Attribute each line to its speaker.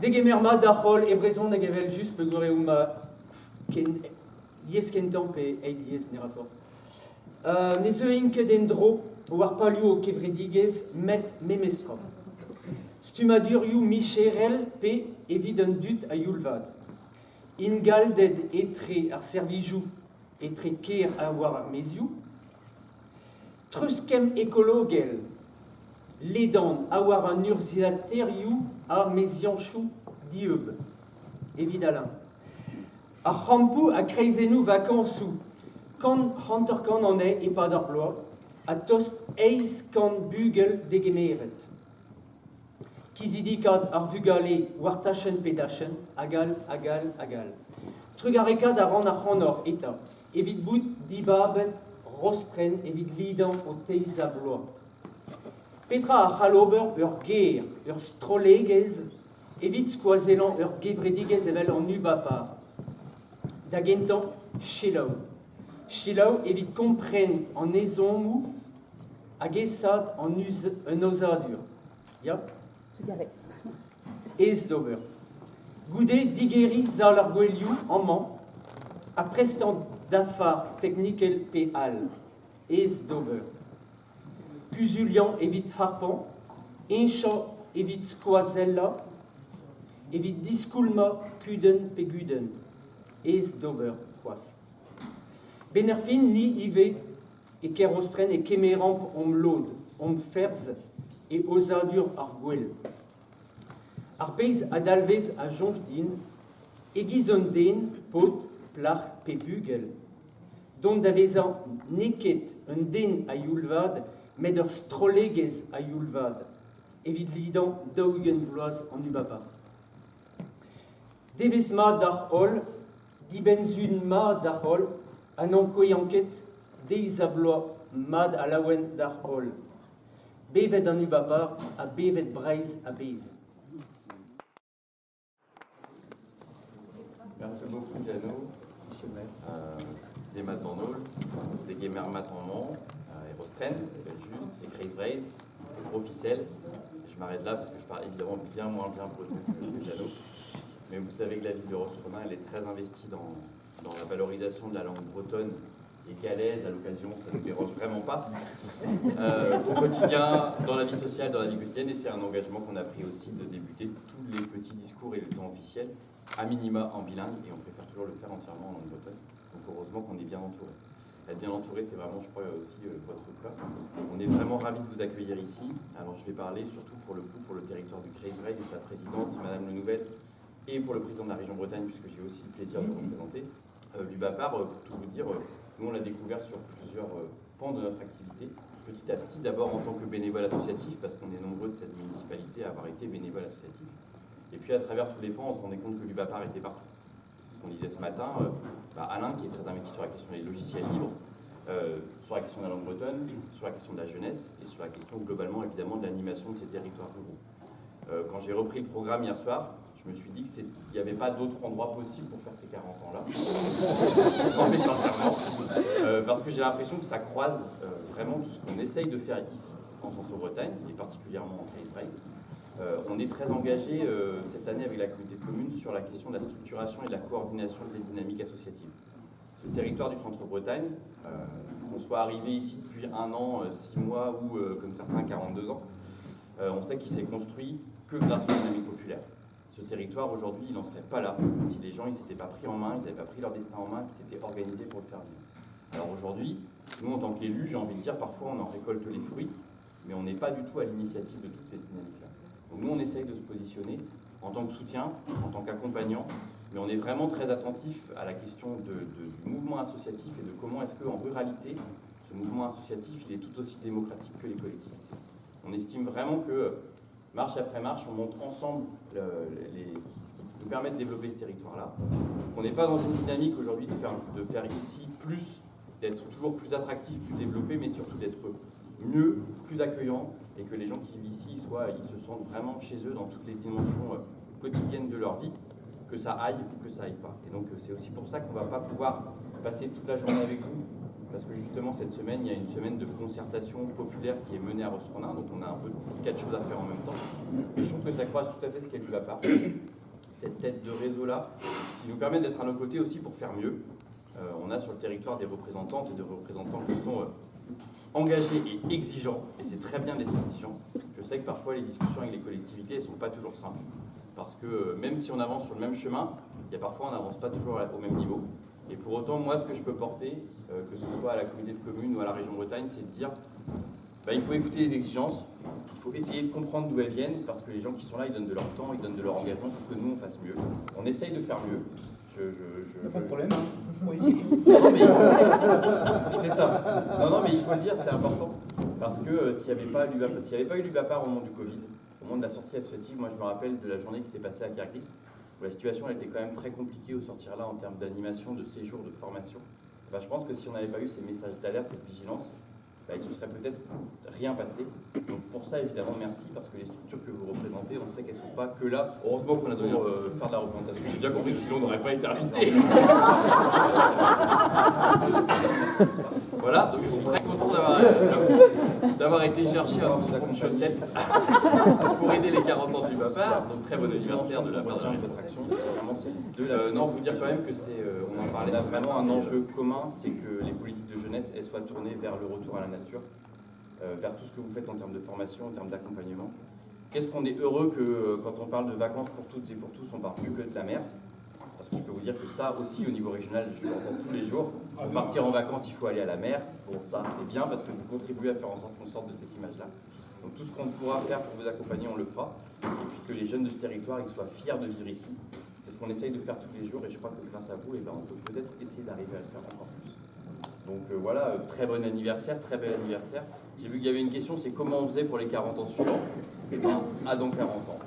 Speaker 1: Degemerma d'Achol et Brezon Negevel juste Begoreuma Yeskentan et Elies Nerafor. Nezoinke dendro, war palio Kevredigez met memestrom. Stumaduriu Micherel P. Eviden dut a Yulvad. Ingal ded etre ar servijou etre ker a war ar meziou. Truskem ekologel. Ledan a war an urziateriou a mezianchou dieub. Évidalin. A champou a kreizenou vacansou. Quand hanterkan en est et pas d'emploi, a tost eis kan bugel degemeret. Kizidikat ar vugale wartachen pedachen, agal. Trugarekad a ran ar c'hanor eta. Evit bout dibabet rostren evit lidan o teiz a bloa. Petra a chalober ur ger, ur strolegez, evit skoazelan ur gevredigez evel an ubapar. Dagentan, chilau. Chilau evit kompren an ezonmou hag esat an osadur. Ya? Ez d'ober. Goude digeri zal ar gweliou an man, a prestant d'afar technikel pe al. Ez d'ober. Cusulian evit harpan, encha evit skoazella, evit diskoulma kuden pe guden. Ez d'ober, poas. Benerfin ni ive e kerostren e kemeramp om lod, om ferz e osadur ar gwell. Ar peiz adalvez a jonj din, e gizon den, pot, plach pe bugel. Don d'avezan neket un den a yulvad, med ur strolegez a yulvad, evit lidan daougen vloaz an ubapa. Devez ma d'ar hol, dibenzun ma d'ar hol, an ankoe anket deiz a bloa mad a laouen d'ar hol. Bevet an ubapar a bevet breiz a bez.
Speaker 2: Merci beaucoup, Jano. Monsieur le maire. Des matanol, des gamers matanmont, et Rostren, des Beljust, des Kreis Braise, des gros ficelles. Je m'arrête là parce que je parle évidemment bien moins bien breton que Jano. Mais vous savez que la ville de Rostronin, elle est très investie dans la valorisation de la langue bretonne et galaise. À l'occasion, ça ne nous dérange vraiment pas. Au quotidien, dans la vie sociale, dans la vie quotidienne, et c'est un engagement qu'on a pris aussi de débuter tous les petits discours et le temps officiel, à minima en bilingue, et on préfère toujours le faire entièrement en langue bretonne. Donc heureusement qu'on est bien entouré. Être bien entouré, c'est vraiment, je crois, aussi votre cas. On est vraiment ravis de vous accueillir ici. Alors je vais parler surtout pour le territoire du Kreisbreid et sa présidente, Madame Le Nouvel, et pour le président de la région Bretagne, puisque j'ai aussi le plaisir de vous représenter. L'UBAPAR, pour tout vous dire, nous on l'a découvert sur plusieurs pans de notre activité. Petit à petit, d'abord en tant que bénévole associatif, parce qu'on est nombreux de cette municipalité à avoir été bénévole associatif. Et puis à travers tous les pans, on se rendait compte que l'UBAPAR était partout. Ce qu'on disait ce matin, Alain, qui est très investi sur la question des logiciels libres, sur la question de la langue bretonne, sur la question de la jeunesse, et sur la question globalement évidemment de l'animation de ces territoires ruraux. Quand j'ai repris le programme hier soir, je me suis dit qu'il n'y avait pas d'autre endroit possible pour faire ces 40 ans-là. Non mais sincèrement, parce que j'ai l'impression que ça croise vraiment tout ce qu'on essaye de faire ici, en Centre-Bretagne, et particulièrement en Kreisbreid. On est très engagé cette année avec la communauté de communes sur la question de la structuration et de la coordination des dynamiques associatives. Ce territoire du Centre-Bretagne, qu'on soit arrivé ici depuis 1 an, 6 mois ou comme certains 42 ans, on sait qu'il s'est construit que grâce aux dynamiques populaires. Ce territoire aujourd'hui, il n'en serait pas là si les gens ne s'étaient pas pris en main, ils n'avaient pas pris leur destin en main, qu'ils s'étaient organisés pour le faire vivre. Alors aujourd'hui, nous en tant qu'élus, j'ai envie de dire, parfois on en récolte les fruits, mais on n'est pas du tout à l'initiative de toute cette dynamique-là. Donc nous, on essaye de se positionner en tant que soutien, en tant qu'accompagnant, mais on est vraiment très attentif à la question du mouvement associatif et de comment est-ce qu'en ruralité, ce mouvement associatif, il est tout aussi démocratique que les collectivités. On estime vraiment que, marche après marche, on montre ensemble ce qui nous permet de développer ce territoire-là. On n'est pas dans une dynamique aujourd'hui de faire ici plus, d'être toujours plus attractif, plus développé, mais surtout d'être mieux, plus accueillant, et que les gens qui vivent ici, ils se sentent vraiment chez eux dans toutes les dimensions quotidiennes de leur vie, que ça aille ou que ça aille pas. Et donc c'est aussi pour ça qu'on ne va pas pouvoir passer toute la journée avec vous, parce que justement cette semaine, il y a une semaine de concertation populaire qui est menée à Rostronin, donc on a un peu 4 choses à faire en même temps. Et je trouve que ça croise tout à fait ce qu'elle lui va pas. Cette tête de réseau-là, qui nous permet d'être à nos côtés aussi pour faire mieux. On a sur le territoire des représentantes et des représentants qui sont engagés et exigeants, et c'est très bien d'être exigeant. Je sais que parfois les discussions avec les collectivités ne sont pas toujours simples, parce que même si on avance sur le même chemin, il y a parfois on n'avance pas toujours au même niveau. Et pour autant, moi, ce que je peux porter, que ce soit à la communauté de communes ou à la région Bretagne, c'est de dire il faut écouter les exigences, il faut essayer de comprendre d'où elles viennent, parce que les gens qui sont là, ils donnent de leur temps, ils donnent de leur engagement pour que nous, on fasse mieux. On essaye de faire mieux.
Speaker 3: Pas de problème. Oui.
Speaker 2: Non, mais c'est ça. Non, mais il faut le dire, c'est important. Parce que s'il n'y avait pas eu l'UBAPAR au moment du Covid, au moment de la sortie associative, moi je me rappelle de la journée qui s'est passée à Kerguist, où la situation elle était quand même très compliquée au sortir là en termes d'animation, de séjour, de formation. Je pense que si on n'avait pas eu ces messages d'alerte et de vigilance, il ne se serait peut-être rien passé. Donc pour ça, évidemment, merci, parce que les structures que vous représentez, on sait qu'elles ne sont pas que là. Heureusement qu'on a donné faire de la représentation. J'ai bien compris que sinon on n'aurait pas été invité. Voilà, donc je suis très content d'avoir été cherché un petit fonds social pour aider les 40 ans du Bapar. Donc très bon anniversaire de la part de la rétraction. Non, vous dire quand même que c'est, on en parlait, c'est vraiment un enjeu commun, c'est que les politiques de jeunesse elles soient tournées vers le retour à la nature, vers tout ce que vous faites en termes de formation, en termes d'accompagnement. Qu'est-ce qu'on est heureux que quand on parle de vacances pour toutes et pour tous, on parle plus que de la mer. Parce que je peux vous dire que ça aussi au niveau régional, je l'entends tous les jours. Pour partir en vacances, il faut aller à la mer. Bon, ça c'est bien parce que vous contribuez à faire en sorte qu'on sorte de cette image-là. Donc tout ce qu'on pourra faire pour vous accompagner, on le fera. Et puis que les jeunes de ce territoire ils soient fiers de vivre ici. C'est ce qu'on essaye de faire tous les jours et je crois que grâce à vous, on peut peut-être essayer d'arriver à le faire encore plus. Donc voilà, très bon anniversaire, très bel anniversaire. J'ai vu qu'il y avait une question, c'est comment on faisait pour les 40 ans suivants. Et bien, à dans 40 ans.